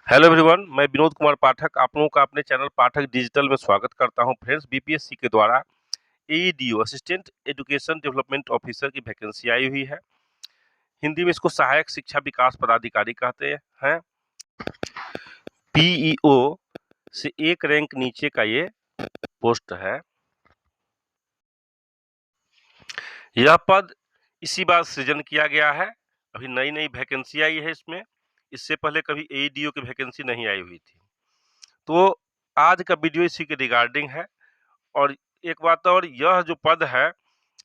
Hello everyone, मैं विनोद कुमार पाठक आप लोगों का अपने चैनल पाठक डिजिटल में स्वागत करता हूं। फ्रेंड्स, बीपीएससी के द्वारा एईडीओ असिस्टेंट एजुकेशन डेवलपमेंट ऑफिसर की वैकेंसी आई हुई है। हिंदी में इसको सहायक शिक्षा विकास पदाधिकारी कहते हैं। पीईओ से एक रैंक नीचे का ये पोस्ट है। यह पद इसी बार सृजन किया गया है। अभी नई नई वैकेंसी आई है इसमें। इससे पहले कभी एईडीओ की वैकेंसी नहीं आई हुई थी। तो आज का वीडियो इसी के रिगार्डिंग है। और एक बात और, यह जो पद है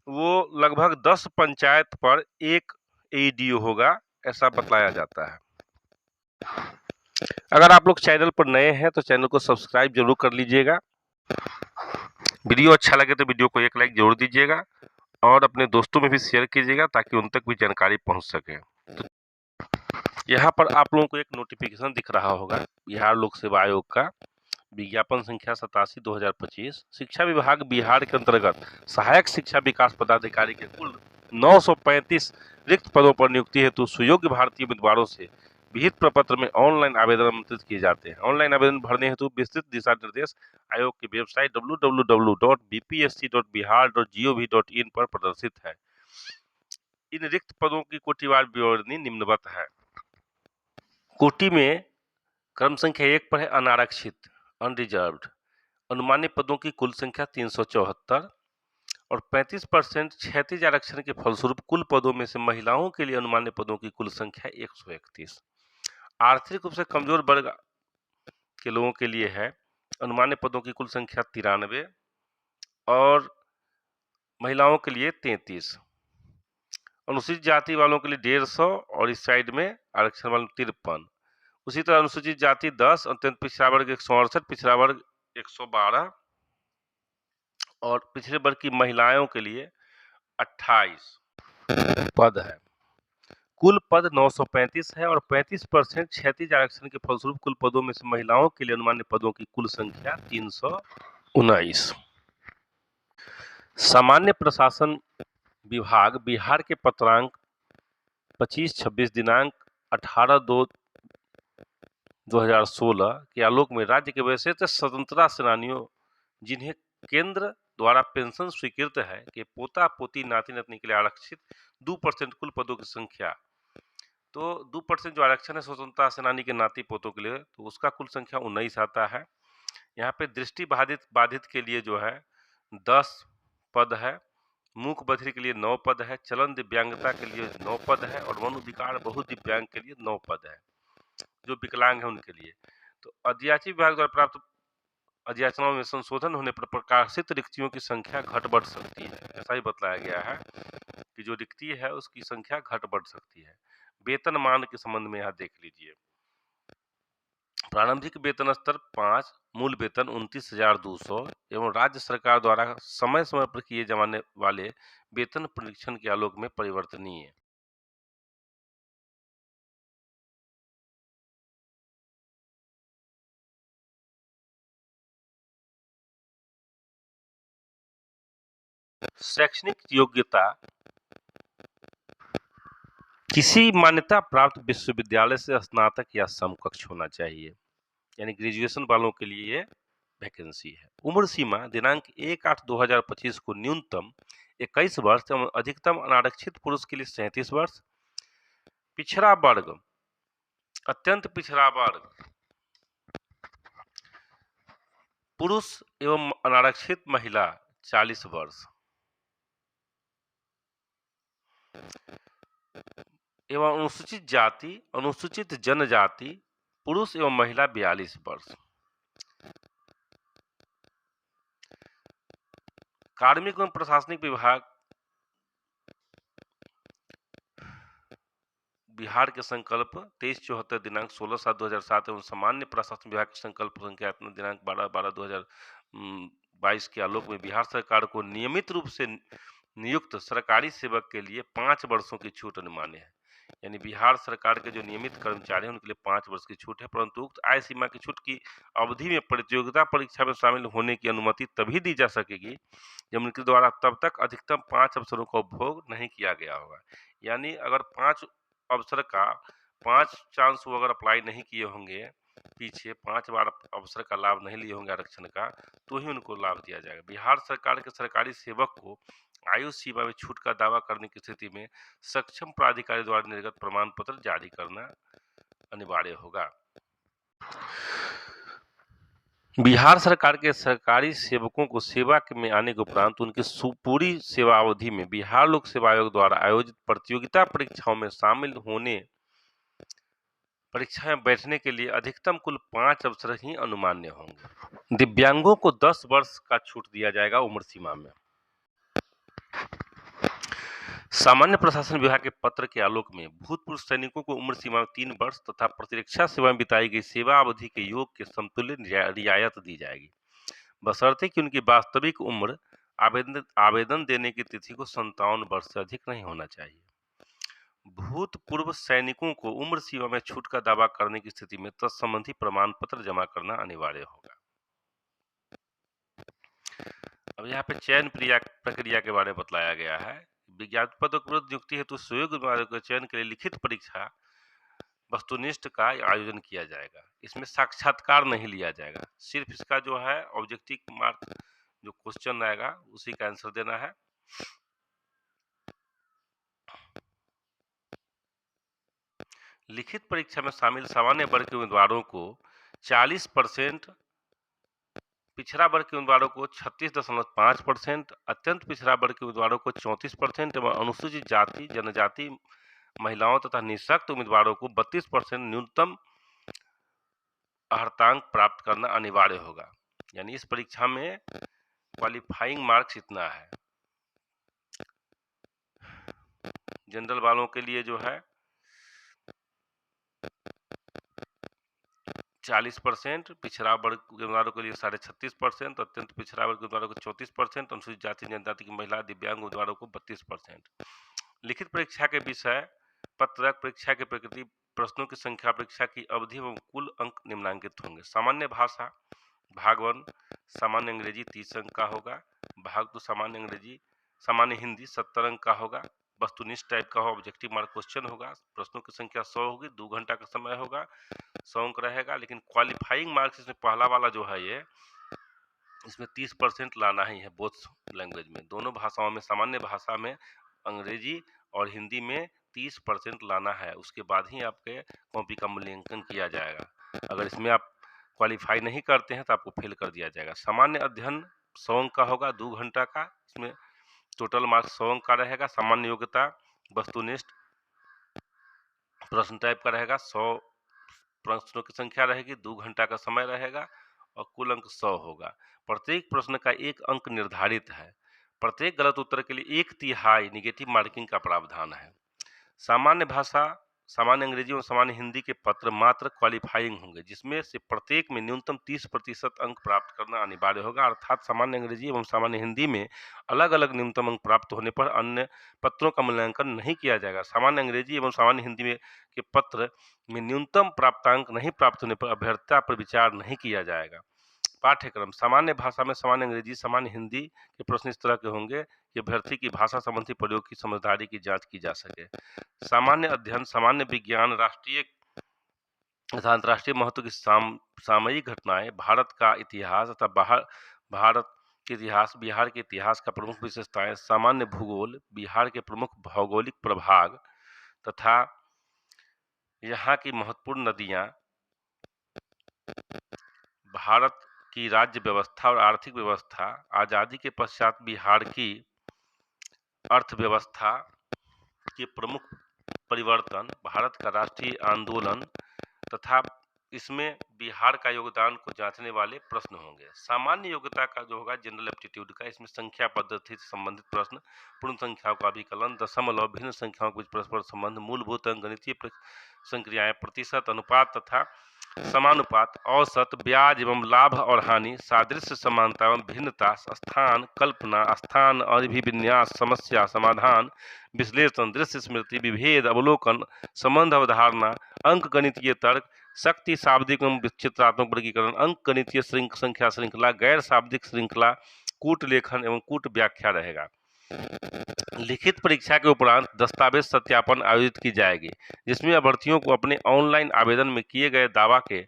वो लगभग 10 पंचायत पर एक एईडीओ होगा, ऐसा बतलाया जाता है। अगर आप लोग चैनल पर नए हैं तो चैनल को सब्सक्राइब जरूर कर लीजिएगा। वीडियो अच्छा लगे तो वीडियो को एक लाइक जरूर दीजिएगा और अपने दोस्तों में भी शेयर कीजिएगा ताकि उन तक भी जानकारी पहुंच सके। तो यहाँ पर आप लोगों को एक नोटिफिकेशन दिख रहा होगा बिहार लोक सेवा आयोग का, विज्ञापन संख्या 87/2025। शिक्षा विभाग बिहार के अंतर्गत सहायक शिक्षा विकास पदाधिकारी के कुल 935 रिक्त पदों पर नियुक्ति हेतु सुयोग्य भारतीय उम्मीदवारों से विहित प्रपत्र में ऑनलाइन आवेदन आमंत्रित किए जाते हैं। ऑनलाइन आवेदन भरने हेतु विस्तृत दिशा निर्देश आयोग की वेबसाइट www.bpsc.bihar.gov.in पर प्रदर्शित है। इन रिक्त पदों की कोटिवार विवरणी निम्नवत है। कोटि में क्रम संख्या 1 पर है अनारक्षित अनरिजर्व्ड। अनुमानित पदों की कुल संख्या 374 और 35% क्षैतिज आरक्षण के फलस्वरूप कुल पदों में से महिलाओं के लिए अनुमानित पदों की कुल संख्या 131। आर्थिक रूप से कमजोर वर्ग के लोगों के लिए है अनुमानित पदों की कुल संख्या 93 और महिलाओं के लिए 33। अनुसूचित जाति वालों के लिए 150 और इस साइड में आरक्षण वालों 53। उसी तरह अनुसूचित जाति 10, अत्यंत पिछड़ा वर्ग 168, पिछड़ा वर्ग 112 और पिछड़े वर्ग की महिलाओं के लिए 28 पद है। कुल पद 935 है और 35% क्षैतिज आरक्षण के फलस्वरूप कुल पदों में से महिलाओं के लिए अनुमानित पदों की कुल संख्या 319। सामान्य प्रशासन विभाग बिहार के पत्रांक 25-26 दिनांक 18/2/2016 के आलोक में राज्य के वैसे स्वतंत्रता सेनानियों जिन्हें केंद्र द्वारा पेंशन स्वीकृत है कि पोता पोती नाती नातनी के लिए आरक्षित 2% कुल पदों की संख्या। तो 2% जो आरक्षण है स्वतंत्रता सेनानी के नाती पोतों के लिए, तो उसका कुल संख्या 19 आता है। यहाँ पे दृष्टि बाधित के लिए जो है 10 पद है, मूक बधिर के लिए 9 पद है, चलन दिव्यांगता के लिए 9 पद है और मनोधिकार बहुदिव्यांग के लिए 9 पद है, जो विकलांग है उनके लिए। तो अध्याची विभाग द्वारा प्राप्त अधियाचनाओं में संशोधन होने पर प्रकाशित रिक्तियों की संख्या घट बढ़ सकती है। ऐसा ही बतलाया गया है कि जो रिक्ति है उसकी संख्या घट बढ़ सकती है। वेतनमान के संबंध में यहाँ देख लीजिए। प्रारंभिक वेतन स्तर 5, मूल वेतन 29,200 एवं राज्य सरकार द्वारा समय समय पर किए जाने वाले वेतन परीक्षण के आलोक में परिवर्तनीय। शैक्षणिक योग्यता किसी मान्यता प्राप्त विश्वविद्यालय से स्नातक या समकक्ष होना चाहिए, यानी ग्रेजुएशन वालों के लिए ये वैकेंसी है। उम्र सीमा दिनांक 1/8/2025 को न्यूनतम 21 वर्ष एवं अधिकतम अनारक्षित पुरुष के लिए 37 वर्ष। पिछड़ा वर्ग, अत्यंत पिछड़ा वर्ग, पुरुष एवं अनारक्षित महिला 40 वर्ष एवं अनुसूचित जाति अनुसूचित जनजाति पुरुष एवं महिला 42 वर्ष। कार्मिक एवं प्रशासनिक विभाग बिहार के संकल्प 2374 दिनांक 16/7/2007 एवं सामान्य प्रशासन विभाग के संकल्प संख्या दिनांक 12/12/2022 के आलोक में बिहार सरकार को नियमित रूप से नियुक्त सरकारी सेवक के लिए 5 वर्षों की छूट अनुमान्य है। यानी बिहार सरकार के जो नियमित कर्मचारी हैं उनके लिए 5 वर्ष की छूट है, परंतु उक्त आय सीमा की छूट की अवधि में प्रतियोगिता परीक्षा में शामिल होने की अनुमति तभी दी जा सकेगी जब उनके द्वारा तब तक अधिकतम 5 अवसरों का उपभोग नहीं किया गया होगा। यानी अगर 5 अवसर का 5 चांस वो अगर अप्लाई नहीं किए होंगे पीछे 5 बार अवसर का लाभ नहीं लिए होंगे आरक्षण का, तो ही उनको लाभ दिया जाएगा। बिहार सरकार के सरकारी सेवक को आयु सीमा में छूट का दावा करने की स्थिति में सक्षम प्राधिकारी द्वारा निर्गत प्रमाण पत्र जारी करना अनिवार्य होगा। बिहार सरकार के सरकारी सेवकों को सेवा में आने के उपरांत उनकी पूरी सेवा अवधि में बिहार लोक सेवा आयोग द्वारा आयोजित प्रतियोगिता परीक्षाओं में शामिल होने, परीक्षा में बैठने के लिए अधिकतम कुल 5 अवसर ही अनुमान्य होंगे। दिव्यांगों को 10 वर्ष का छूट दिया जाएगा उम्र सीमा में। सामान्य प्रशासन विभाग के पत्र के आलोक में भूतपूर्व सैनिकों को उम्र सीमा में 3 वर्ष तथा प्रतिरक्षा सेवा में बिताई गई सेवा अवधि के योग के समतुल्य रियायत दी जाएगी, बशर्ते कि उनकी वास्तविक उम्र आवेदन देने की तिथि को 57 वर्ष से अधिक नहीं होना चाहिए। भूतपूर्व सैनिकों को उम्र सीमा में छूट का दावा करने की स्थिति में तत्संबंधी प्रमाण पत्र जमा करना अनिवार्य होगा। अब यहाँ पे चयन प्रक्रिया के बारे में बतलाया गया है। विज्ञापन पदों की नियुक्ति हेतु सुयोग्य उम्मीदवारों के चयन के लिए लिखित परीक्षा वस्तुनिष्ठ का आयोजन किया जाएगा। इसमें साक्षात्कार नहीं लिया जाएगा, सिर्फ इसका जो है ऑब्जेक्टिव मार्क जो क्वेश्चन आएगा उसी का आंसर देना है। लिखित परीक्षा में शामिल सामान्य वर्ग के उम्मीदवारों को 40%, पिछड़ा वर्ग के उम्मीदवारों को 36.5%, अत्यंत पिछड़ा वर्ग के उम्मीदवारों को 34% एवं अनुसूचित जाति जनजाति महिलाओं तथा निःशक्त उम्मीदवारों को 32% न्यूनतम अर्हतांक प्राप्त करना अनिवार्य होगा। यानी इस परीक्षा में क्वालिफाइंग मार्क्स इतना है। जनरल वालों के लिए जो है 40%, पिछड़ा वर्ग के उम्मीदवारों के लिए 36.5%, अत्यंत पिछड़ा वर्ग के उम्मीदवारों को 34%, अनुसूचित जाति जनजाति की महिला दिव्यांग उम्मीदवारों को 32%। लिखित परीक्षा के विषय पत्रक, परीक्षा की प्रकृति, प्रश्नों की संख्या, परीक्षा की अवधि एवं कुल अंक निम्नांकित होंगे। सामान्य भाषा भाग 1 सामान्य अंग्रेजी 30 अंक का होगा। भाग 2 सामान्य हिंदी 70 अंक का होगा। वस्तुनिष्ठ टाइप का हो, ऑब्जेक्टिव मार्क क्वेश्चन होगा। प्रश्नों की संख्या 100 होगी, 2 घंटा का समय होगा, 100 अंक रहेगा। लेकिन क्वालिफाइंग मार्क्स इसमें पहला वाला जो है ये इसमें 30% लाना ही है बोथ लैंग्वेज में, दोनों भाषाओं में। सामान्य भाषा में अंग्रेजी और हिंदी में 30% लाना है, उसके बाद ही आपके कॉपी का मूल्यांकन किया जाएगा। अगर इसमें आप क्वालिफाई नहीं करते हैं तो आपको फेल कर दिया जाएगा। सामान्य अध्ययन 100 अंक का होगा, 2 घंटा का, इसमें टोटल मार्क्स 100 अंक का रहेगा। सामान्य योग्यता वस्तुनिष्ठ प्रश्न टाइप का रहेगा, 100 प्रश्नों की संख्या रहेगी, 2 घंटा का समय रहेगा और कुल अंक 100 होगा। प्रत्येक प्रश्न का 1 अंक निर्धारित है। प्रत्येक गलत उत्तर के लिए 1/3 निगेटिव मार्किंग का प्रावधान है। सामान्य भाषा, सामान्य अंग्रेजी और सामान्य हिंदी के पत्र मात्र क्वालिफाइंग होंगे, जिसमें से प्रत्येक में न्यूनतम 30% अंक प्राप्त करना अनिवार्य होगा। अर्थात सामान्य अंग्रेजी एवं सामान्य हिंदी में अलग अलग न्यूनतम अंक प्राप्त होने पर अन्य पत्रों का मूल्यांकन नहीं किया जाएगा। सामान्य अंग्रेजी एवं सामान्य हिंदी में के पत्र में न्यूनतम प्राप्तांक नहीं प्राप्त होने पर अभ्यर्थता पर विचार नहीं किया जाएगा। पाठ्यक्रम सामान्य भाषा में सामान्य अंग्रेजी सामान्य हिंदी के प्रश्न इस तरह के होंगे कि अभ्यर्थी की भाषा संबंधी प्रयोग की समझदारी की जांच की जा सके। सामान्य अध्ययन सामान्य विज्ञान, राष्ट्रीय तथा अंतर्राष्ट्रीय महत्व की सामयिक घटनाएं, भारत का इतिहास तथा भारत के इतिहास, बिहार के इतिहास का प्रमुख विशेषताएं, सामान्य भूगोल, बिहार के प्रमुख भौगोलिक प्रभाग तथा यहाँ की महत्वपूर्ण नदियां, भारत की राज्य व्यवस्था और आर्थिक व्यवस्था, आजादी के पश्चात बिहार की अर्थव्यवस्था के प्रमुख परिवर्तन, भारत का राष्ट्रीय आंदोलन तथा इसमें बिहार का योगदान को जांचने वाले प्रश्न होंगे। सामान्य योग्यता का जो होगा जनरल एप्टीट्यूड का, इसमें संख्या पद्धति से संबंधित प्रश्न, पूर्ण संख्याओं का विकलन, दशमलव, भिन्न संख्याओं के बीच परस्पर संबंध, मूलभूत अंक, गणितीय संक्रियाएं, प्रतिशत, अनुपात तथा समानुपात, औसत, ब्याज एवं लाभ और हानि, सादृश्य, समानता एवं भिन्नता, स्थान, कल्पना, स्थान, अभिविन्यास, समस्या, समाधान, विश्लेषण, दृश्य स्मृति, विभेद, अवलोकन, संबंध अवधारणा, अंक गणितीय तर्क, शक्ति, शाब्दिक एवं चित्रात्मक वर्गीकरण, अंक गणितीय संख्या श्रृंखला, गैर शाब्दिक श्रृंखला, कूट लेखन एवं कूट व्याख्या रहेगा। लिखित परीक्षा के उपरांत दस्तावेज सत्यापन आयोजित की जाएगी, जिसमें अभ्यर्थियों को अपने ऑनलाइन आवेदन में किए गए दावा के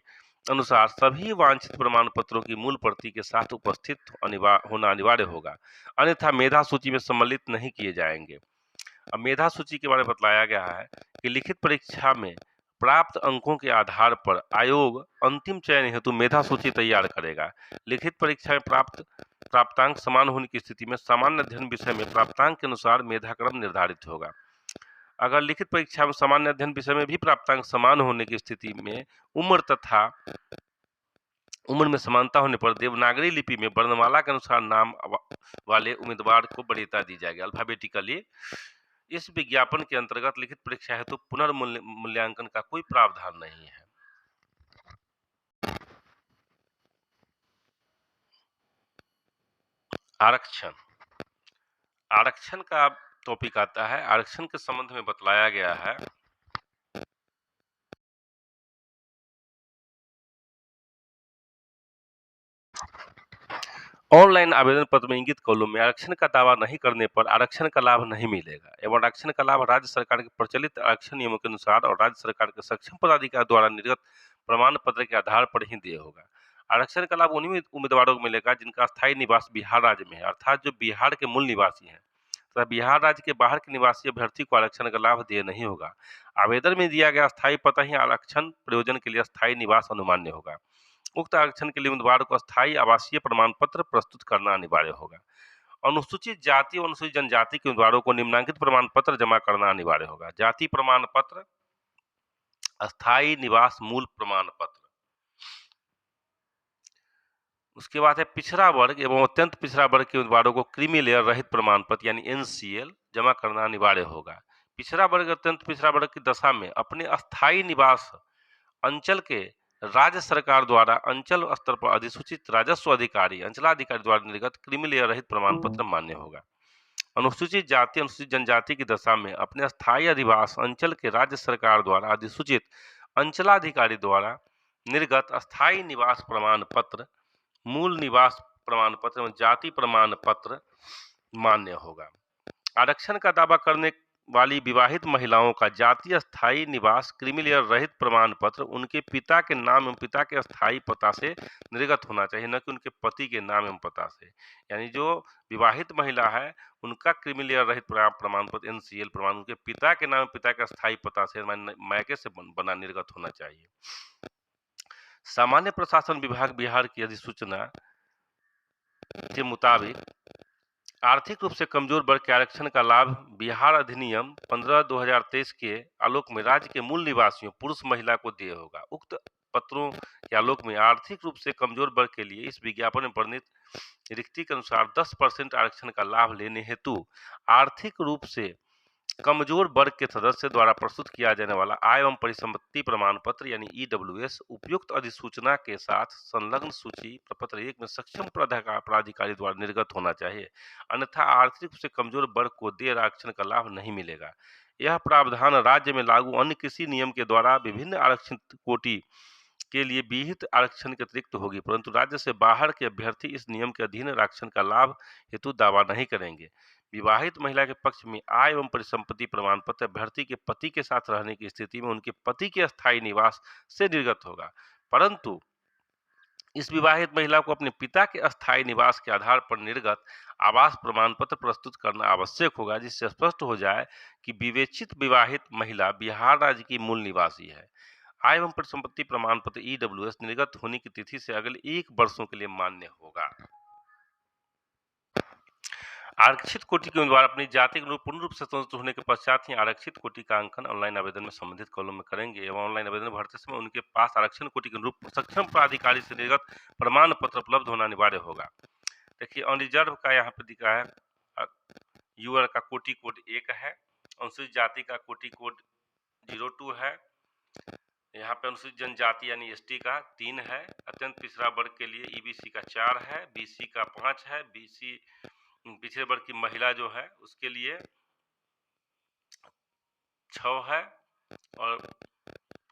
अनुसार सभी वांछित प्रमाण पत्रों की मूल प्रति के साथ उपस्थित होना अनिवार्य होगा, अन्यथा मेधा सूची में सम्मिलित नहीं किए जाएंगे। अब मेधा सूची के बारे में बतलाया गया है कि लिखित परीक्षा में प्राप्त अंकों के आधार पर आयोग अंतिम चयन हेतु मेधा सूची तैयार करेगा। लिखित परीक्षा में प्राप्तांक समान होने की स्थिति में सामान्य अध्ययन विषय में प्राप्तांक के अनुसार मेधाक्रम निर्धारित होगा। अगर लिखित परीक्षा में सामान्य अध्ययन विषय में भी प्राप्तांक समान होने की स्थिति में उम्र में समानता होने पर देवनागरी लिपि में वर्णमाला के अनुसार नाम वाले उम्मीदवार को वरीयता दी जाएगी अल्फाबेटिकली। इस विज्ञापन के अंतर्गत लिखित परीक्षा हेतु पुनर्मूल्यांकन का कोई प्रावधान नहीं है। आरक्षण आरक्षण का टॉपिक आता है। आरक्षण के संबंध में बतलाया गया है ऑनलाइन आवेदन पत्र में इंगित कॉलम में आरक्षण का दावा नहीं करने पर आरक्षण का लाभ नहीं मिलेगा एवं आरक्षण का लाभ राज्य सरकार के प्रचलित आरक्षण नियमों के अनुसार और राज्य सरकार के सक्षम पदाधिकारी द्वारा निर्गत प्रमाण पत्र के आधार पर ही देय होगा। आरक्षण का लाभ उन्हीं उम्मीदवारों को मिलेगा जिनका स्थायी निवास बिहार राज्य में है, अर्थात जो बिहार के मूल निवासी हैं तथा बिहार राज्य के बाहर के निवासी अभ्यर्थी को आरक्षण का लाभ देय नहीं होगा। आवेदन में दिया गया स्थायी पता ही आरक्षण प्रयोजन के लिए स्थायी निवास अनुमान्य होगा। उक्त आरक्षण के लिए उम्मीदवार को स्थायी आवासीय प्रमाण पत्र प्रस्तुत करना अनिवार्य होगा। अनुसूचित जाति और अनुसूचित जनजाति के उम्मीदवारों को निम्नलिखित प्रमाण पत्र जमा करना अनिवार्य होगा। जाति प्रमाण पत्र, अस्थायी निवास मूल प्रमाण पत्र। उसके बाद है पिछड़ा वर्ग एवं अत्यंत पिछड़ा वर्ग के उम्मीदवारों को क्रीमी लेयर रहित प्रमाण पत्र यानी एनसीएल जमा करना अनिवार्य होगा। पिछड़ा वर्ग अत्यंत पिछड़ा वर्ग की दशा में अपने अस्थायी निवास अंचल के राज्य सरकार द्वारा अंचल स्तर पर अधिसूचित राजस्व अधिकारी अंचलाधिकारी द्वारा निर्गत क्रीमी लेयर रहित प्रमाण पत्र मान्य होगा। अनुसूचित जाति अनुसूचित जनजाति की दशा में अपने स्थायी अधिवास अंचल के राज्य सरकार द्वारा अधिसूचित अंचलाधिकारी द्वारा निर्गत अस्थायी निवास प्रमाण पत्र, मूल निवास प्रमाण पत्र एवं जाति प्रमाण पत्र मान्य होगा। आरक्षण का दावा करने वाली विवाहित महिलाओं का जातीय स्थायी निवास क्रीमी लेयर रहित प्रमाण पत्र उनके पिता के नाम एवं पिता के स्थायी पता से निर्गत होना चाहिए, न कि उनके पति के नाम एवं पता से। यानी जो विवाहित महिला है उनका क्रीमी लेयर रहित प्रमाण पत्र एनसीएल प्रमाण उनके पिता के नाम पिता के स्थायी पता से मायके से बना निर्गत होना चाहिए। सामान्य प्रशासन विभाग बिहार की अधिसूचना के मुताबिक आर्थिक रूप से कमजोर वर्ग के आरक्षण का लाभ बिहार अधिनियम 15/2023 के आलोक में राज्य के मूल निवासियों पुरुष महिला को देय होगा। उक्त पत्रों के आलोक में आर्थिक रूप से कमजोर वर्ग के लिए इस विज्ञापन में वर्णित रिक्ति के अनुसार 10% आरक्षण का लाभ लेने हेतु आर्थिक रूप से कमजोर वर्ग के सदस्य द्वारा प्रस्तुत किया जाने वाला आय एवं परिसंपत्ति प्रमाण पत्र यानी ईडब्ल्यूएस उपयुक्त अधिसूचना के साथ संलग्न सूची प्रपत्र 1 में सक्षम पदाधिकारी द्वारा निर्गत होना चाहिए, अन्यथा आर्थिक रूप से कमजोर वर्ग को देय आरक्षण का लाभ नहीं मिलेगा। यह प्रावधान राज्य में लागू अन्य किसी नियम के द्वारा विभिन्न आरक्षित कोटि के लिए विहित आरक्षण के अतिरिक्त होगी, परंतु राज्य से बाहर के अभ्यर्थी इस नियम के अधीन आरक्षण का लाभ हेतु दावा नहीं करेंगे। विवाहित महिला के पक्ष में आय एवं परिसंपत्ति प्रमाण पत्र अभ्यर्थी के पति के साथ रहने की स्थिति में उनके पति के स्थायी निवास से निर्गत होगा, परंतु इस विवाहित महिला को अपने पिता के अस्थायी निवास के आधार पर निर्गत आवास प्रमाण पत्र प्रस्तुत करना आवश्यक होगा, जिससे स्पष्ट हो जाए कि विवेचित विवाहित महिला बिहार राज्य की मूल निवासी है। आय एवं परिसंपत्ति प्रमाण पत्र ईडब्ल्यूएस निर्गत होने की तिथि से अगले 1 वर्षों के लिए मान्य होगा। आरक्षित कोटि के उम्मीदवार अपनी जाति के अनुरूप पूर्ण रूप से संतुष्ट होने के पश्चात ही आरक्षित कोटि का अंकन ऑनलाइन आवेदन में संबंधित कॉलम में करेंगे एवं ऑनलाइन आवेदन भरते समय उनके पास आरक्षण कोटि के अनुरूप सक्षम प्राधिकारी से निर्गत प्रमाण पत्र उपलब्ध होना अनिवार्य होगा। देखिए अनरिजर्व का यहाँ पे दिखा है, यूआर का कोटि कोड 1 है, अनुसूचित जाति का कोटि कोड 02 है, यहाँ पे अनुसूचित जनजाति यानी एसटी का 3 है, अत्यंत पिछड़ा वर्ग के लिए ईबीसी का 4 है, बीसी का 5 है, बीसी पिछड़े वर्ग की महिला जो है उसके लिए 6 है और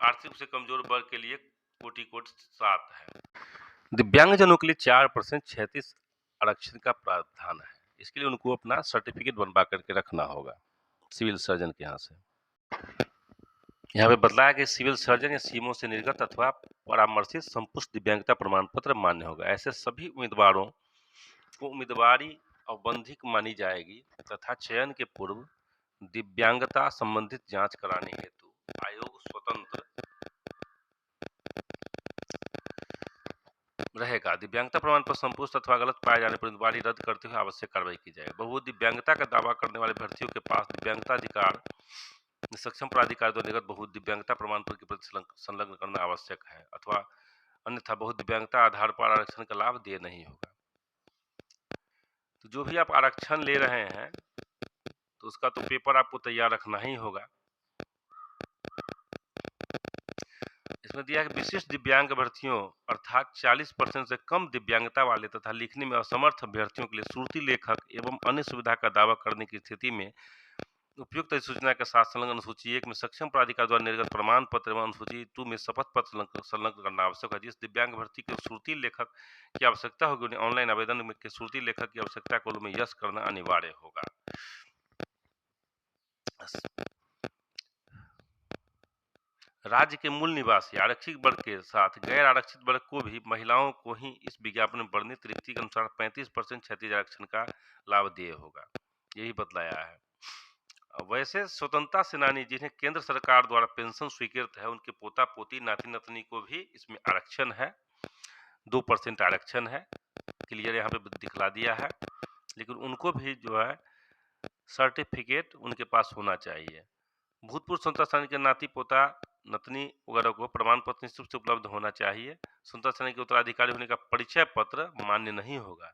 आर्थिक रूप से कमजोर वर्ग के लिए कोटि कोड 7 है। दिव्यांगजनों के लिए 4% 36 आरक्षण का प्रावधान है। इसके लिए उनको अपना सर्टिफिकेट बनवा करके रखना होगा सिविल सर्जन के यहाँ से। यहाँ पे बतलाया कि सिविल सर्जन या सीमो से निर्गत अथवा परामर्शित संपुष्ट दिव्यांगता प्रमाण पत्र मान्य होगा। ऐसे सभी उम्मीदवारों को उम्मीदवारी औपबंधिक मानी जाएगी तथा चयन के पूर्व दिव्यांगता संबंधित जांच कराने हेतु आयोग स्वतंत्र रहेगा। दिव्यांगता प्रमाण पत्र संपुष्ट अथवा गलत पाए जाने पर उम्मीदवारी रद्द करते हुए आवश्यक कार्रवाई की जाएगी। बहु दिव्यांगता का दावा करने वाले अभ्यर्थियों के पास दिव्यांगता अधिकार सक्षम प्राधिकार द्वारा निर्गत बहु दिव्यांगता प्रमाण पत्र के प्रति संलग्न करना आवश्यक है अथवा अन्यथा बहु दिव्यांगता आधार पर आरक्षण का लाभ देय नहीं होगा। तो जो भी आप आरक्षण ले रहे हैं तो उसका तो पेपर आपको तैयार रखना ही होगा। इसमें दिया है कि विशिष्ट दिव्यांग अभ्यर्थियों अर्थात 40% से कम दिव्यांगता वाले तथा लिखने में असमर्थ अभ्यर्थियों के लिए श्रुति लेखक एवं अन्य सुविधा का दावा करने की स्थिति में उपयुक्त अधिसूचना के साथ संलग्न अनुसूची 1 में सक्षम प्राधिकार द्वारा निर्गत प्रमाण पत्र एवं अनुसूची 2 में शपथ पत्र संलग्न करना आवश्यक है। जिस दिव्यांग अभ्यर्थी को श्रुति लेखक की आवश्यकता होगी उन्हें ऑनलाइन आवेदन के श्रुति लेखक की आवश्यकता को में यस करना अनिवार्य होगा। राज्य के मूल निवासी आरक्षित वर्ग के साथ गैर आरक्षित वर्ग को भी महिलाओं को ही इस विज्ञापन में वर्णित रिक्ति के अनुसार 35% क्षैतिज आरक्षण का लाभ देय होगा, यही बतलाया है। वैसे स्वतंत्रता सेनानी जिन्हें केंद्र सरकार द्वारा पेंशन स्वीकृत है उनके पोता पोती नाती नतनी को भी इसमें आरक्षण है, 2% आरक्षण है, क्लियर यहाँ पे दिखला दिया है। लेकिन उनको भी जो है सर्टिफिकेट उनके पास होना चाहिए। भूतपूर्व स्वतंत्रता सेनानी के नाती पोता नतनी वगैरह को प्रमाण पत्र निश्चित रूप से उपलब्ध होना चाहिए। स्वतंत्रता सेनानी के उत्तराधिकारी होने का परिचय पत्र मान्य नहीं होगा।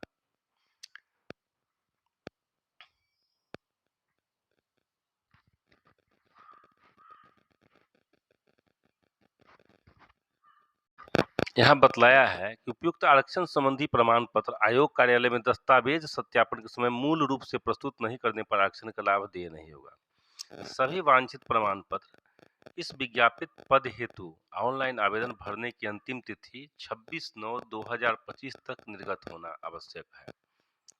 यहाँ बतलाया है कि उपयुक्त आरक्षण संबंधी प्रमाण पत्र आयोग कार्यालय में दस्तावेज सत्यापन के समय मूल रूप से प्रस्तुत नहीं करने पर आरक्षण का लाभ देय नहीं होगा। सभी वांछित प्रमाण पत्र इस विज्ञापित पद हेतु ऑनलाइन आवेदन भरने की अंतिम तिथि 26/9/2025 तक निर्गत होना आवश्यक है,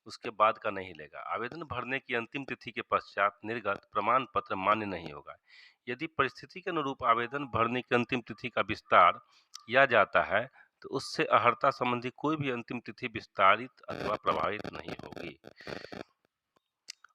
उसके बाद का नहीं लेगा। आवेदन भरने की अंतिम तिथि के पश्चात निर्गत प्रमाण पत्र मान्य नहीं होगा। यदि परिस्थिति के अनुरूप आवेदन भरने की अंतिम तिथि का विस्तार किया जाता है तो उससे अर्हता संबंधी कोई भी अंतिम तिथि विस्तारित अथवा प्रभावित नहीं होगी।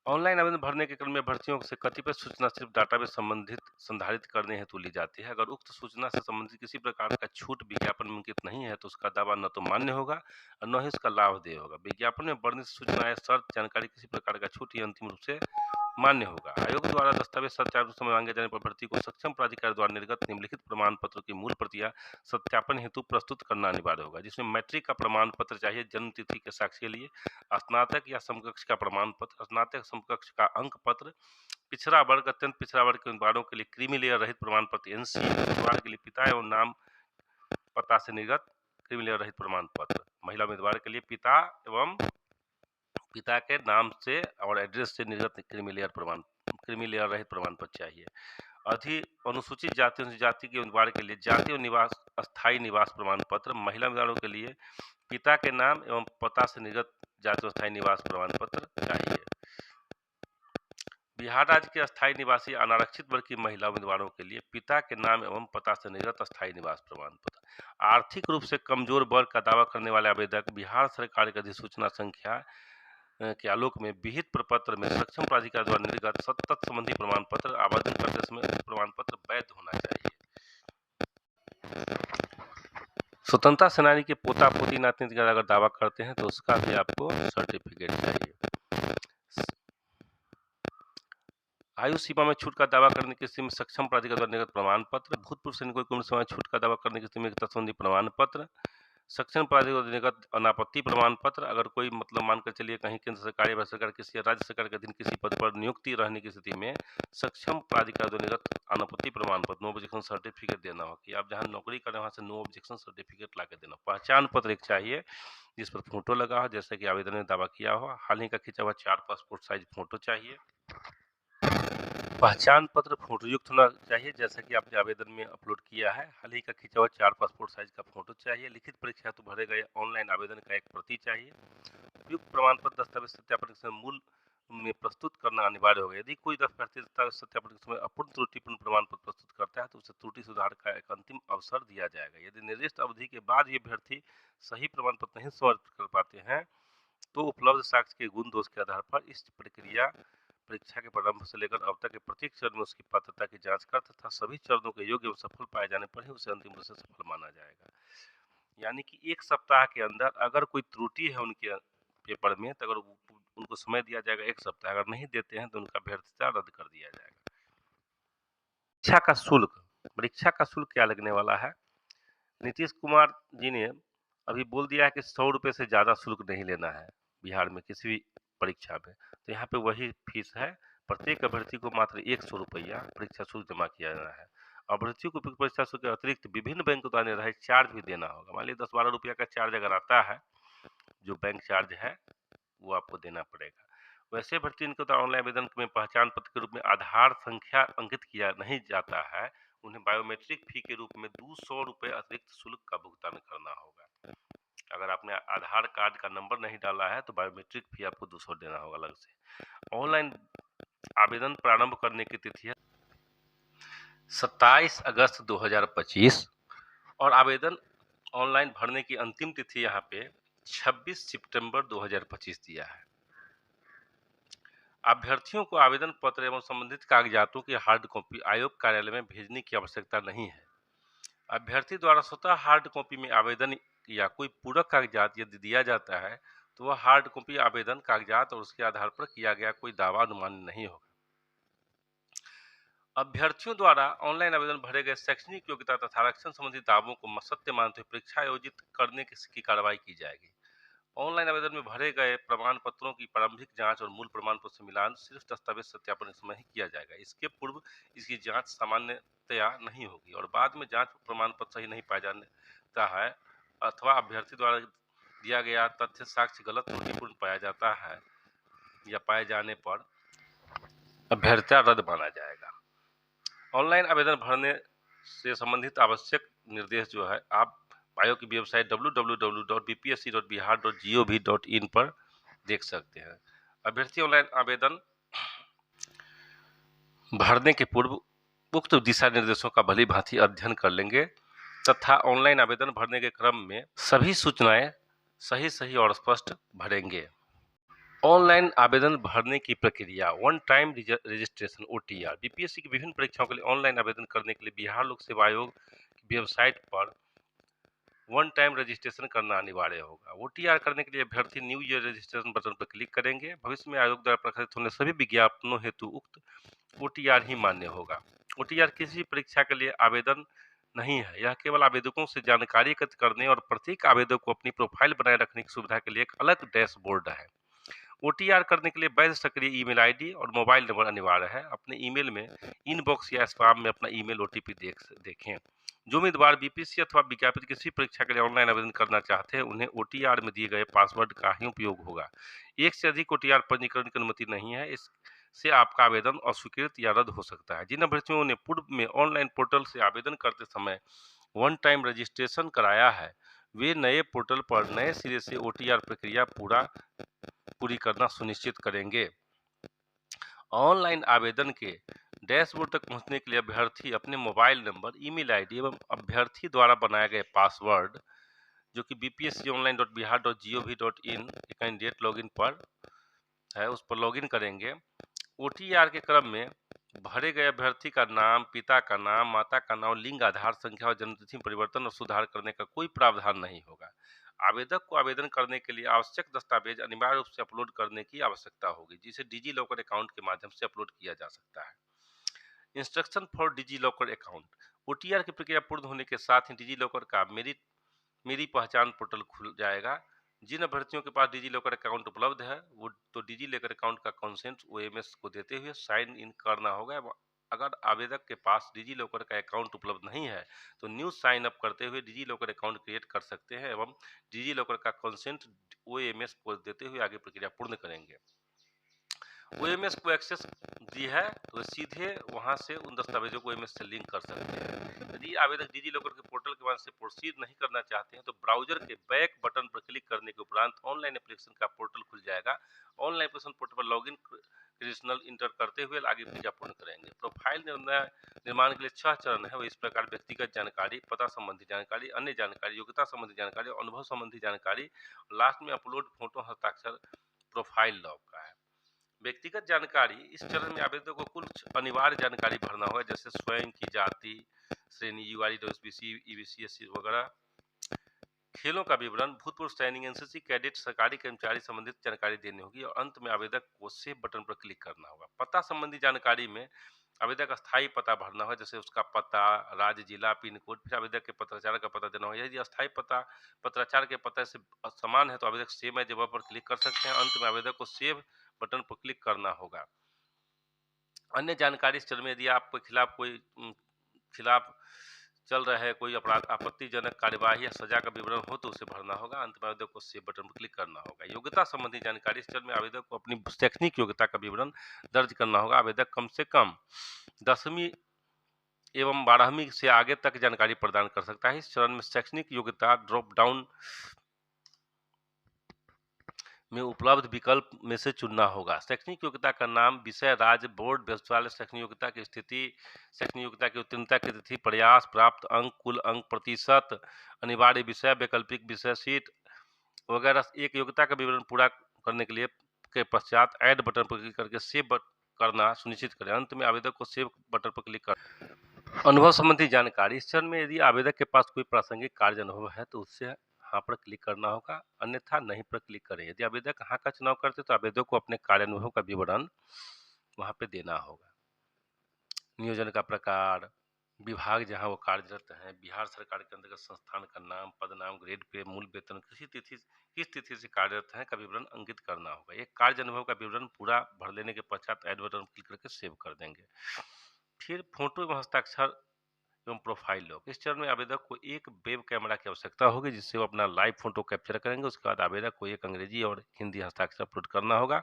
ऑनलाइन आवेदन भरने के क्रम में अभ्यर्थियों से कतिपय सूचना सिर्फ डाटाबेस संबंधित संधारित करने हेतु ली जाती है। अगर उक्त सूचना से संबंधित किसी प्रकार का छूट विज्ञापन में अंकित नहीं है तो उसका दावा न तो मान्य होगा और न ही उसका लाभ देय होगा। विज्ञापन में वर्णित सूचना या शर्त जानकारी किसी प्रकार का छूट ही अंतिम रूप से मान्य होगा। आयोग द्वारा दस्तावेज सत्यापन समय मांगे जाने पर अभ्यर्थी को सक्षम प्राधिकार द्वारा निर्गत निम्नलिखित प्रमाण पत्रों की मूल प्रतियां सत्यापन हेतु प्रस्तुत करना अनिवार्य होगा, जिसमें मैट्रिक का प्रमाण पत्र चाहिए जन्म तिथि के साक्ष्य के लिए, स्नातक या समकक्ष का प्रमाण पत्र, स्नातक समकक्ष का अंक पत्र, पिछड़ा वर्ग अत्यंत पिछड़ा वर्ग के उम्मीदवारों के लिए क्रीमी लेयर रहित प्रमाण पत्र एनसी, उम्मीदवार के लिए पिता एवं नाम पता से निर्गत क्रीमी लेयर रहित प्रमाण पत्र, महिला उम्मीदवार के लिए पिता एवं पिता के नाम से और एड्रेस से निर्गत क्रीमी लेयर रहित प्रमाण पत्र चाहिए। अनुसूचित जाति के उम्मीदवार के लिए जाति और निवास अस्थायी निवास प्रमाण पत्र, महिला उम्मीदवारों के लिए पिता के नाम एवं पता से निर्गत जाति और स्थायी निवास प्रमाण पत्र चाहिए। बिहार राज्य के अस्थायी निवासी अनारक्षित वर्ग की महिला उम्मीदवारों के लिए पिता के नाम एवं पता से निर्गत अस्थायी निवास प्रमाण पत्र। आर्थिक रूप से कमजोर वर्ग का दावा करने वाले आवेदक बिहार सरकार की अधिसूचना संख्या के आलोक में विहित प्रपत्र में सक्षम प्राधिकार द्वारा निर्गत सतत संबंधी प्रमाण पत्र आवेदन करते समय प्रमाण पत्र वैध होना चाहिए। स्वतंत्रता सेनानी के पोता पोती नाती का अगर दावा करते हैं तो उसका भी आपको सर्टिफिकेट चाहिए। आयु सीमा में छूट का दावा करने की स्थिति में सक्षम प्राधिकार द्वारा निर्गत प्रमाण पत्र, भूतपूर्व सैनिकों की उम्र सीमा में छूट का दावा करने की स्थिति में संबंधी प्रमाण पत्र, सक्षम प्राधिकार द्वारा निर्गत अनापत्ति प्रमाण पत्र। अगर कोई मतलब मानकर चलिए कहीं केंद्र सरकार या भारत सरकार किसी राज्य सरकार के अधीन किसी पद पर नियुक्ति रहने की स्थिति में सक्षम प्राधिकार द्वारा निर्गत अनापत्ति प्रमाण पत्र, नो ऑब्जेक्शन सर्टिफिकेट देना हो कि आप जहाँ नौकरी करें वहाँ से नो ऑब्जेक्शन सर्टिफिकेट ला के देना। पहचान पत्र एक चाहिए जिस पर फोटो लगा हो, जैसे कि आवेदन में दावा किया हो। हाल ही का खींचा हुआ 4 पासपोर्ट साइज फोटो चाहिए। पहचान पत्र फोटो युक्त होना चाहिए जैसा कि आपने आवेदन में अपलोड किया है। हाल ही का खींचा हुआ 4 पासपोर्ट साइज का फोटो चाहिए। लिखित परीक्षा हेतु भरे गए ऑनलाइन आवेदन का एक प्रति चाहिए। उपयुक्त प्रमाण पत्र दस्तावेज सत्यापन के समय मूल में प्रस्तुत करना अनिवार्य होगा। यदि कोई अभ्यर्थी सत्यापन के समय अपूर्ण त्रुटिपूर्ण प्रमाण पत्र प्रस्तुत करता है तो उसे त्रुटि सुधार का एक अंतिम अवसर दिया जाएगा। यदि निर्दिष्ट अवधि के बाद ये अभ्यर्थी सही प्रमाण पत्र नहीं समर्पित कर पाते हैं तो उपलब्ध साक्ष्य के गुण दोष के आधार पर इस परीक्षा के प्रारंभ से लेकर अब तक के प्रत्येक चरण में उसकी पात्रता की जांच कर तथा सभी चरणों के योग्य एवं सफल पाए जाने पर ही उसे अंतिम रूप से सफल माना जाएगा। यानी कि 1 सप्ताह के अंदर अगर कोई त्रुटि है उनके पेपर में तो अगर उनको समय दिया जाएगा 1 सप्ताह, अगर नहीं देते हैं तो उनका अभ्यर्थता रद्द कर दिया जाएगा। परीक्षा का शुल्क क्या लगने वाला है? नीतीश कुमार जी ने अभी बोल दिया है कि 100 रुपये से ज़्यादा शुल्क नहीं लेना है बिहार में किसी भी परीक्षा में। तो यहाँ पे वही फीस है, प्रत्येक अभ्यर्थी को मात्र 100 रुपया परीक्षा शुल्क जमा किया जाना है। अभ्यर्थियों को परीक्षा शुल्क के अतिरिक्त विभिन्न बैंकों द्वारा निर्धारित चार्ज भी देना होगा। मान लीजिए 10-12 रुपया का चार्ज अगर आता है, जो बैंक चार्ज है वो आपको देना पड़ेगा। वैसे अभ्यर्थी इनको तो ऑनलाइन आवेदन में पहचान पत्र के रूप में आधार संख्या अंकित किया नहीं जाता है, उन्हें बायोमेट्रिक फी के रूप में 200 रुपये अतिरिक्त शुल्क का भुगतान करना होगा। अगर आपने आधार कार्ड का नंबर नहीं डाला है तो बायोमेट्रिक फी आपको 200 देना होगा अलग से। ऑनलाइन आवेदन प्रारंभ करने की तिथि है 27 अगस्त 2025 और आवेदन ऑनलाइन भरने की अंतिम तिथि यहाँ पे 26 सितंबर 2025 दिया है। अभ्यर्थियों को आवेदन पत्र एवं संबंधित कागजातों की हार्ड कॉपी आयोग कार्यालय में भेजने की आवश्यकता नहीं है। अभ्यर्थी द्वारा स्वतः हार्ड कॉपी में आवेदन या कोई पूरक कागजात यदि दिया जाता है तो वह हार्ड कॉपी आवेदन कागजात और उसके आधार पर किया गया कोई दावा अनुमान्य नहीं होगा। अभ्यर्थियों द्वारा ऑनलाइन आवेदन भरे गए शैक्षणिक योग्यता तथा आरक्षण संबंधी दावों को सत्य मानते हुए परीक्षा आयोजित करने की कार्रवाई की जाएगी। ऑनलाइन आवेदन में भरे गए प्रमाण पत्रों की प्रारंभिक जांच और मूल प्रमाण पत्र से मिलान सिर्फ दस्तावेज सत्यापन के समय ही किया जाएगा। इसके पूर्व इसकी जांच सामान्यतया नहीं होगी और बाद में जांच प्रमाण पत्र सही नहीं पाया जाता है अथवा अभ्यर्थी द्वारा दिया गया तथ्य साक्ष्य गलत त्रुटिपूर्ण पाया जाता है या पाए जाने पर अभ्यर्थता रद्द माना जाएगा। ऑनलाइन आवेदन भरने से संबंधित आवश्यक निर्देश जो है आप आयोग की वेबसाइट www.bpsc.bihar.gov.in पर देख सकते हैं। अभ्यर्थी ऑनलाइन आवेदन भरने के पूर्व उक्त दिशा निर्देशों का भली भांति अध्ययन कर लेंगे तथा ऑनलाइन आवेदन भरने के क्रम में सभी सूचनाएं सही और स्पष्ट भरेंगे। ऑनलाइन आवेदन भरने की प्रक्रिया one time registration OTR BPSC की विभिन्न परीक्षाओं के लिए ऑनलाइन आवेदन करने के लिए बिहार लोक सेवा आयोग की वेबसाइट पर वन टाइम रजिस्ट्रेशन करना अनिवार्य होगा। OTR करने के लिए अभ्यर्थी न्यू ईयर रजिस्ट्रेशन बटन पर क्लिक करेंगे। भविष्य में आयोग द्वारा प्रकाशित होने सभी विज्ञापनों हेतु उक्त OTR ही मान्य होगा। OTR किसी परीक्षा के लिए आवेदन नहीं है, यह केवल आवेदकों से जानकारी एकत्र करने और प्रत्येक आवेदक को अपनी प्रोफाइल बनाए रखने की सुविधा के लिए एक अलग डैशबोर्ड है। OTR करने के लिए वैध सक्रिय ईमेल आईडी और मोबाइल नंबर अनिवार्य है। अपने ईमेल में इनबॉक्स या स्पैम में अपना ईमेल OTP देखें। जो उम्मीदवार बीपीएससी अथवा विज्ञापित किसी परीक्षा के लिए ऑनलाइन आवेदन करना चाहते हैं उन्हें OTR में दिए गए पासवर्ड का ही उपयोग होगा। एक से अधिक OTR पंजीकरण की अनुमति नहीं है, इससे आपका आवेदन अस्वीकृत या रद्द हो सकता है। जिन अभ्यर्थियों ने पूर्व में ऑनलाइन पोर्टल से आवेदन करते समय वन टाइम रजिस्ट्रेशन कराया है वे नए पोर्टल पर नए सिरे से OTR प्रक्रिया पूरी करना सुनिश्चित करेंगे। ऑनलाइन आवेदन के डैशबोर्ड तक पहुंचने के लिए अभ्यर्थी अपने मोबाइल नंबर, ईमेल आईडी एवं अभ्यर्थी द्वारा बनाए गए पासवर्ड जो कि bpsconline.bihar.gov.in कैंडिडेट लॉगिन पर है उस पर लॉगिन करेंगे। OTR के क्रम में भरे गए अभ्यर्थी का नाम, पिता का नाम, माता का नाम, लिंग, आधार संख्या और जन्मतिथि में परिवर्तन और सुधार करने का कोई प्रावधान नहीं होगा। आवेदक को आवेदन करने के लिए आवश्यक दस्तावेज अनिवार्य रूप से अपलोड करने की आवश्यकता होगी जिसे डिजी लॉकर अकाउंट के माध्यम से अपलोड किया जा सकता है। Instruction for DigiLocker account OTR की प्रक्रिया पूर्ण होने के साथ ही डिजी लॉकर का मेरी पहचान पोर्टल खुल जाएगा। जिन अभ्यर्थियों के पास डिजी लॉकर अकाउंट उपलब्ध है वो तो डिजी लॉकर अकाउंट का कंसेंट OMS को देते हुए साइन इन करना होगा। अगर आवेदक के पास डिजी लॉकर का अकाउंट उपलब्ध नहीं है तो न्यू साइन अप करते हुए डिजी लॉकर अकाउंट क्रिएट कर सकते हैं एवं डिजी लॉकर का कंसेंट OMS को देते हुए आगे प्रक्रिया पूर्ण करेंगे। ओएमएस को एक्सेस दी है तो सीधे वहां से उन दस्तावेजों को ओएमएस से लिंक कर सकते हैं। यदि आवेदक डिजी लॉकर के पोर्टल के माध्यम से प्रोसीड नहीं करना चाहते हैं तो ब्राउजर के बैक बटन पर क्लिक करने के उपरांत ऑनलाइन एप्लीकेशन का पोर्टल खुल जाएगा। ऑनलाइन एप्लीकेशन पोर्टल पर लॉगिन क्रेडेंशियल इंटर करते हुए आगे प्रक्रिया पूर्ण करेंगे। प्रोफाइल निर्माण के लिए 6 चरण है। वो इस प्रकार व्यक्तिगत जानकारी, पता संबंधी जानकारी, अन्य जानकारी, योग्यता संबंधी जानकारी, अनुभव संबंधी जानकारी, लास्ट में अपलोड फोटो हस्ताक्षर प्रोफाइल लॉग का है। व्यक्तिगत जानकारी, इस चरण में आवेदक को कुछ अनिवार्य जानकारी भरना होगा, जैसे स्वयं की जाति, श्रेणी, यूआरई, ओबीसी, ईबीसी, एससी वगैरह, खेलों का विवरण, भूतपूर्व सैनिक, एनसीसी कैडेट, सरकारी कर्मचारी संबंधित जानकारी देनी होगी और अंत में आवेदक को सेव बटन पर क्लिक करना होगा। पता संबंधी जानकारी में आवेदक का स्थायी पता भरना होगा, जैसे उसका पता, राज्य, जिला, पिन कोड, फिर आवेदक के पत्राचार का पता देना होगा। यदि अस्थायी पता पत्राचार के पते से समान है तो आवेदक सेव में जगह पर क्लिक कर सकते हैं। अंत में आवेदक को सेव बटन पर क्लिक करना होगा। अन्य जानकारी इस चरण में यदि आपके खिलाफ कोई खिलाफ चल रहा है कोई अपराध, आपत्तिजनक कार्यवाही या सजा का विवरण हो तो उसे भरना होगा। अंत में आवेदक को सेव बटन पर क्लिक करना होगा। योग्यता संबंधी जानकारी, इस चरण में आवेदक को अपनी शैक्षणिक योग्यता का विवरण दर्ज करना होगा। आवेदक कम से कम 10वीं एवं 12वीं से आगे तक जानकारी प्रदान कर सकता है। इस चरण में शैक्षणिक योग्यता ड्रॉप डाउन में उपलब्ध विकल्प में से चुनना होगा। शैक्षणिक योग्यता का नाम, विषय, राज्य, बोर्ड, विश्वविद्यालय, शैक्षणिक योग्यता की स्थिति, शैक्षणिक योग्यता की उत्तीर्णता की तिथि, प्रयास, प्राप्त अंक, कुल अंक, प्रतिशत, अनिवार्य विषय, वैकल्पिक विषय, सीट वगैरह। एक योग्यता का विवरण पूरा करने के लिए के पश्चात ऐड बटन पर क्लिक करके सेव करना सुनिश्चित करें। अंत में आवेदक को सेव बटन पर क्लिक कर अनुभव संबंधी जानकारी, इस चरण में यदि आवेदक के पास कोई प्रासंगिक कार्य अनुभव है तो उससे हाँ पर क्लिक करना होगा, अन्यथा नहीं पर क्लिक करें। यदि आवेदक हाँ का चुनाव करते तो आवेदक को अपने कार्य अनुभव का विवरण वहां पे देना होगा। नियोजन का प्रकार, विभाग जहां वो कार्यरत हैं, बिहार सरकार के अंतर्गत संस्थान का नाम, पद नाम, ग्रेड पे, मूल वेतन, किस तिथि से कार्यरत हैं का विवरण अंकित करना होगा। एक कार्य अनुभव का विवरण पूरा भर लेने के पश्चात ऐड बटन क्लिक करके सेव कर देंगे। फिर फोटो एवं हस्ताक्षर एवं प्रोफाइल लॉग, इस चरण में आवेदक को एक वेब कैमरा की आवश्यकता होगी जिससे वो अपना लाइव फोटो कैप्चर करेंगे। उसके बाद आवेदक को एक अंग्रेजी और हिंदी हस्ताक्षर अपलोड करना होगा।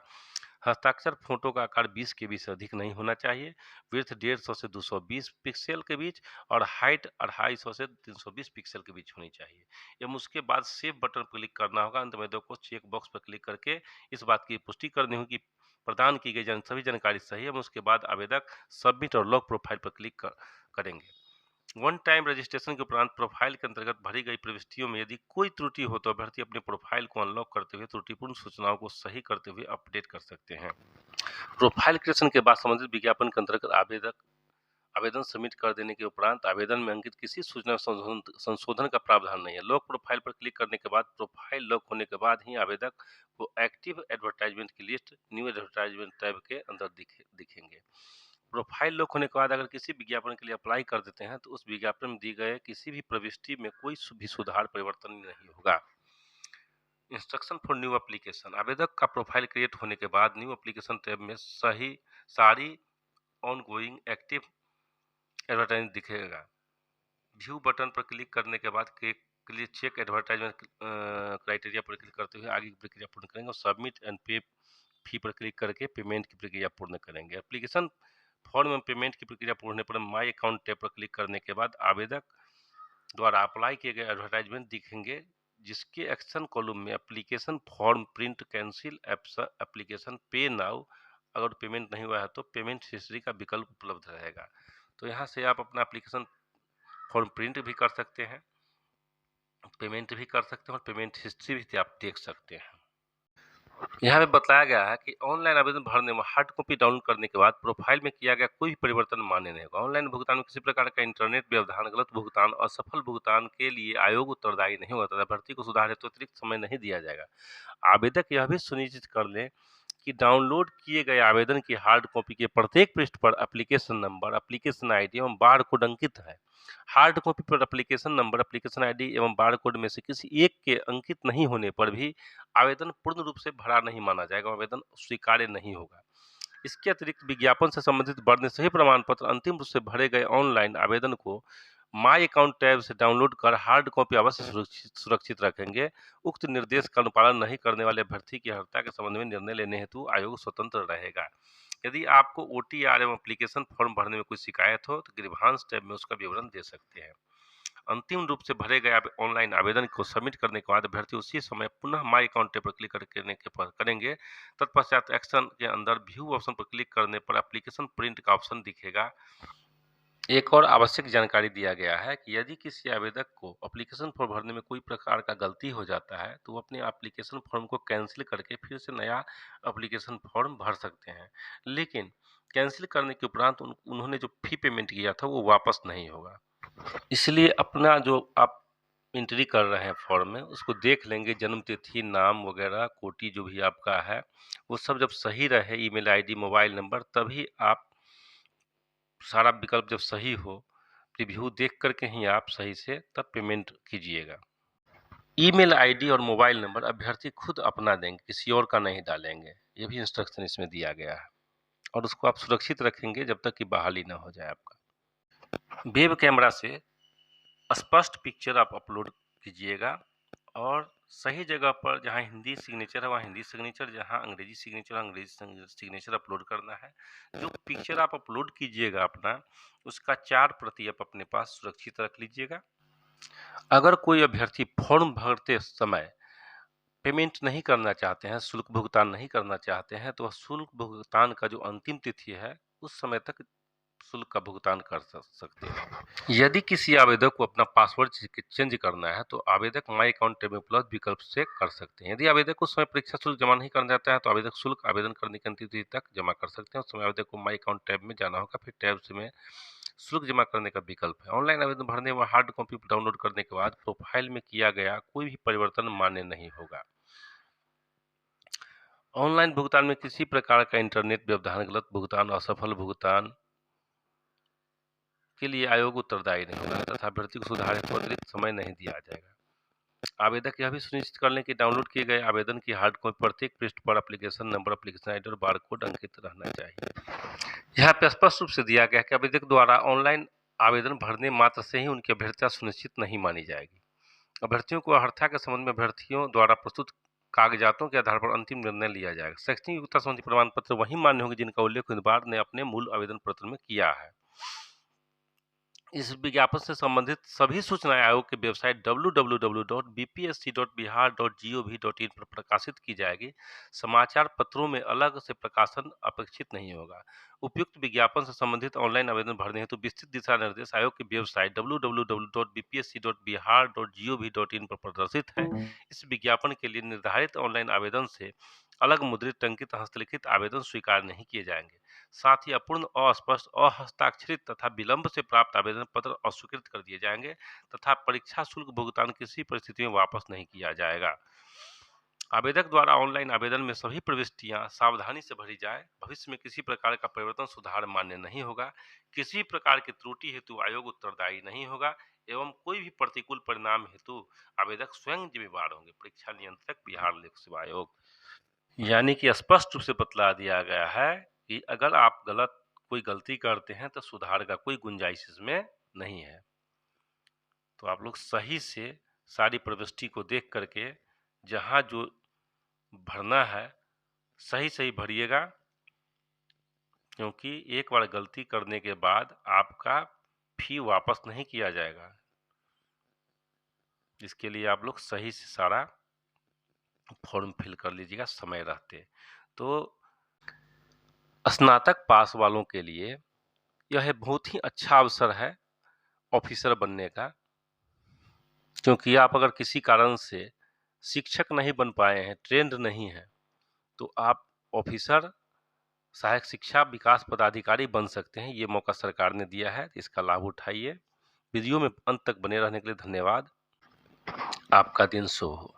हस्ताक्षर फोटो का आकार 20 KB से अधिक नहीं होना चाहिए। विड्थ 150 से 220 पिक्सल के बीच और हाइट 250 से 320 पिक्सल के बीच होनी चाहिए। एवं उसके बाद सेव बटन पर क्लिक करना होगा। अंत में आवेदक को चेक बॉक्स पर क्लिक करके इस बात की पुष्टि करनी होगी कि प्रदान की गई सभी जानकारी सही है। उसके बाद आवेदक सबमिट और लॉक प्रोफाइल पर क्लिक करेंगे। वन टाइम रजिस्ट्रेशन के उपरांत प्रोफाइल के अंतर्गत भरी गई प्रविष्टियों में यदि कोई त्रुटि हो तो अभ्यर्थी अपने प्रोफाइल को अनलॉक करते हुए त्रुटिपूर्ण सूचनाओं को सही करते हुए अपडेट कर सकते हैं। प्रोफाइल क्रिएशन के बाद संबंधित विज्ञापन के अंतर्गत आवेदन सबमिट कर देने के उपरांत आवेदन में अंकित किसी सूचना संशोधन का प्रावधान नहीं है। लॉक प्रोफाइल पर क्लिक करने के बाद प्रोफाइल लॉक होने के बाद ही आवेदक को एक्टिव एडवर्टाइजमेंट की लिस्ट न्यू एडवर्टाइजमेंट टैब के अंदर दिखेंगे। प्रोफाइल लॉक होने के बाद अगर किसी विज्ञापन के लिए अप्लाई कर देते हैं तो उस विज्ञापन में दी गए किसी भी प्रविष्टि में कोई भी सुधार परिवर्तन नहीं होगा। इंस्ट्रक्शन फॉर न्यू एप्लीकेशन, आवेदक का प्रोफाइल क्रिएट होने के बाद न्यू एप्लीकेशन टैब में सारी ऑनगोइंग एक्टिव एडवर्टाइजमेंट दिखेगा। व्यू बटन पर क्लिक करने के बाद क्लिक चेक एडवर्टाइजमेंट क्राइटेरिया पर क्लिक करते हुए आगे की प्रक्रिया पूर्ण करेंगे और सबमिट एंड पे फी पर क्लिक करके पेमेंट की प्रक्रिया पूर्ण करेंगे। एप्लीकेशन फॉर्म में पेमेंट की प्रक्रिया पूर्ण होने पर माई अकाउंट टैब पर क्लिक करने के बाद आवेदक द्वारा अप्लाई किए गए एडवर्टाइजमेंट दिखेंगे, जिसके एक्शन कॉलम में application form print cancel application पे नाउ, अगर पेमेंट नहीं हुआ है तो पेमेंट हिस्ट्री का विकल्प उपलब्ध रहेगा। तो यहाँ से आप अपना एप्लीकेशन फॉर्म प्रिंट भी कर सकते हैं, पेमेंट भी कर सकते हैं और पेमेंट हिस्ट्री भी आप देख सकते हैं। यहाँ पे बताया गया है कि ऑनलाइन आवेदन भरने में हार्ड कॉपी डाउनलोड करने के बाद प्रोफाइल में किया गया कोई भी परिवर्तन मान्य नहीं होगा। ऑनलाइन भुगतान में किसी प्रकार का इंटरनेट व्यवधान, गलत भुगतान, असफल भुगतान के लिए आयोग उत्तरदायी नहीं होगा तथा अभ्यर्थी को सुधार हेतु अतिरिक्त समय नहीं दिया जाएगा। आवेदक यह भी सुनिश्चित कर लें कि डाउनलोड किए गए आवेदन की हार्ड कॉपी के प्रत्येक पृष्ठ पर एप्लीकेशन नंबर, एप्लीकेशन आईडी एवं बार कोड अंकित है। हार्ड कॉपी पर एप्लीकेशन नंबर, एप्लीकेशन आईडी एवं बार कोड में से किसी एक के अंकित नहीं होने पर भी आवेदन पूर्ण रूप से भरा नहीं माना जाएगा, आवेदन स्वीकार्य नहीं होगा। इसके अतिरिक्त विज्ञापन से संबंधित वर्ण सही प्रमाण पत्र अंतिम रूप से भरे गए ऑनलाइन आवेदन को माई अकाउंट टैब से डाउनलोड कर हार्ड कॉपी अवश्य सुरक्षित रखेंगे। उक्त निर्देश का अनुपालन नहीं करने वाले अभ्यर्थी की अर्हता के संबंध में निर्णय लेने हेतु आयोग स्वतंत्र रहेगा। यदि आपको OTR एवं एप्लीकेशन फॉर्म भरने में कोई शिकायत हो तो ग्रीवांस टैब में उसका विवरण दे सकते हैं। अंतिम रूप से भरे गए ऑनलाइन आवेदन को सबमिट करने के बाद अभ्यर्थी उसी समय पुनः माई अकाउंट टैब पर क्लिक करेंगे। तत्पश्चात एक्शन के अंदर व्यू ऑप्शन पर क्लिक करने पर एप्लीकेशन प्रिंट का ऑप्शन दिखेगा। एक और आवश्यक जानकारी दिया गया है कि यदि किसी आवेदक को एप्लीकेशन फॉर्म भरने में कोई प्रकार का गलती हो जाता है तो वो अपने एप्लीकेशन फॉर्म को कैंसिल करके फिर से नया एप्लीकेशन फॉर्म भर सकते हैं, लेकिन कैंसिल करने के उपरांत उन्होंने जो फी पेमेंट किया था वो वापस नहीं होगा। इसलिए अपना जो आप एंट्री कर रहे हैं फॉर्म में उसको देख लेंगे, जन्म तिथि, नाम वगैरह, कोटि जो भी आपका है वो सब जब सही रहे, ईमेल आईडी, मोबाइल नंबर, तभी आप सारा विकल्प जब सही हो, रिव्यू देख करके ही आप सही से तब पेमेंट कीजिएगा। ईमेल आईडी और मोबाइल नंबर अभ्यर्थी खुद अपना देंगे, किसी और का नहीं डालेंगे, ये भी इंस्ट्रक्शन इसमें दिया गया है। और उसको आप सुरक्षित रखेंगे जब तक कि बहाली ना हो जाए आपका। वेब कैमरा से स्पष्ट पिक्चर आप अपलोड कीजिएगा और सही जगह पर, जहां हिंदी सिग्नेचर है वहां हिंदी सिग्नेचर, जहां अंग्रेजी सिग्नेचर है अंग्रेजी सिग्नेचर अपलोड करना है। जो पिक्चर आप अपलोड कीजिएगा अपना, उसका 4 प्रति आप अपने पास सुरक्षित रख लीजिएगा। अगर कोई अभ्यर्थी फॉर्म भरते समय पेमेंट नहीं करना चाहते हैं, शुल्क भुगतान नहीं करना चाहते हैं, तो शुल्क भुगतान का जो अंतिम तिथि है उस समय तक शुल्क का भुगतान कर सकते हैं। यदि किसी आवेदक को अपना पासवर्ड चेंज करना है तो आवेदक माई अकाउंट टैब में उपलब्ध विकल्प से कर सकते हैं। यदि आवेदक को उस समय परीक्षा शुल्क जमा नहीं करना चाहता है तो आवेदक शुल्क आवेदन करने की अंतिम तिथि तक जमा कर सकते हैं। उस समय आवेदक को माई अकाउंट टैब में जाना होगा, फिर टैब से में शुल्क जमा करने का विकल्प है। ऑनलाइन आवेदन भरने व हार्ड कॉपी डाउनलोड करने के बाद प्रोफाइल में किया गया कोई भी परिवर्तन मान्य नहीं होगा। ऑनलाइन भुगतान में किसी प्रकार का इंटरनेट व्यवधान, गलत भुगतान, असफल भुगतान के लिए आयोग उत्तरदायी नहीं होगा तथा अभ्यर्थी को सुधार हेतु अतिरिक्त समय नहीं दिया जाएगा। आवेदक यह भी सुनिश्चित कर लें कि डाउनलोड किए गए आवेदन की हार्ड कॉपी प्रत्येक पृष्ठ पर एप्लीकेशन नंबर, एप्लीकेशन आईडी और बारकोड अंकित रहना चाहिए। यहाँ पे स्पष्ट रूप से दिया गया है कि आवेदक द्वारा ऑनलाइन आवेदन भरने मात्र से ही उनकी अभ्यर्थता सुनिश्चित नहीं मानी जाएगी। अभ्यर्थियों को अर्हता के संबंध में अभ्यर्थियों द्वारा प्रस्तुत कागजातों के आधार पर अंतिम निर्णय लिया जाएगा। शैक्षणिक योग्यता संबंधी प्रमाण पत्र वही मान्य होंगे जिनका उल्लेख उम्मीदवार ने अपने मूल आवेदन पत्र में किया है। इस विज्ञापन से संबंधित सभी सूचनाएं आयोग की वेबसाइट www.bpsc.bihar.gov.in पर प्रकाशित की जाएगी। समाचार पत्रों में अलग से प्रकाशन अपेक्षित नहीं होगा। उपयुक्त विज्ञापन से संबंधित ऑनलाइन आवेदन भरने हेतु विस्तृत दिशा निर्देश आयोग की वेबसाइट www.bpsc.bihar.gov.in पर प्रदर्शित है। इस विज्ञापन के लिए निर्धारित ऑनलाइन आवेदन से अलग मुद्रित, टंकित, हस्तलिखित आवेदन स्वीकार नहीं किए जाएंगे। साथ ही अपूर्ण, अस्पष्ट, अहस्ताक्षरित तथा विलंब से प्राप्त आवेदन पत्र अस्वीकृत कर दिए जाएंगे तथा परीक्षा शुल्क भुगतान किसी परिस्थिति में वापस नहीं किया जाएगा। आवेदक द्वारा ऑनलाइन आवेदन में सभी प्रविष्टियां सावधानी से भरी जाए। भविष्य में किसी प्रकार का परिवर्तन, सुधार मान्य नहीं होगा। किसी प्रकार की त्रुटि हेतु आयोग उत्तरदायी नहीं होगा एवं कोई भी प्रतिकूल परिणाम हेतु आवेदक स्वयं जिम्मेवार होंगे। परीक्षा नियंत्रक, बिहार लोक सेवा आयोग। यानी कि स्पष्ट रूप से बतला दिया गया है कि अगर आप कोई गलती करते हैं तो सुधार का कोई गुंजाइश इसमें नहीं है। तो आप लोग सही से सारी प्रविष्टि को देख करके जहां जो भरना है सही भरिएगा, क्योंकि एक बार गलती करने के बाद आपका फी वापस नहीं किया जाएगा। इसके लिए आप लोग सही से सारा फॉर्म फिल कर लीजिएगा समय रहते। तो स्नातक पास वालों के लिए यह बहुत ही अच्छा अवसर है ऑफिसर बनने का, क्योंकि आप अगर किसी कारण से शिक्षक नहीं बन पाए हैं, ट्रेंड नहीं है, तो आप ऑफिसर, सहायक शिक्षा विकास पदाधिकारी बन सकते हैं। ये मौका सरकार ने दिया है, इसका लाभ उठाइए। वीडियो में अंत तक बने रहने के लिए धन्यवाद। आपका दिन शुभ हो।